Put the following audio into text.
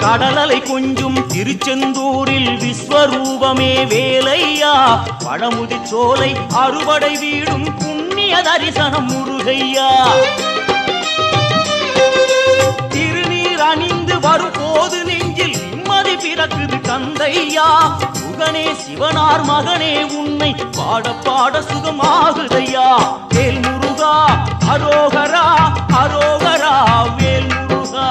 கடலலை கொஞ்சும் திருச்செந்தூரில் விஸ்வரூபமே வேலையா பழமுதி சோலை அறுபடை வீடும் புண்ணிய தரிசனம் முருகையா திருநீர் அணிந்து வரும் போது நெஞ்சில் நிம்மதி பிறக்குது கந்தையா சுகனே சிவனார் மகனே உன்னை பாட பாட சுகமாகுதையா வேல் முருகா அரோகரா அரோகரா வேல் முருகா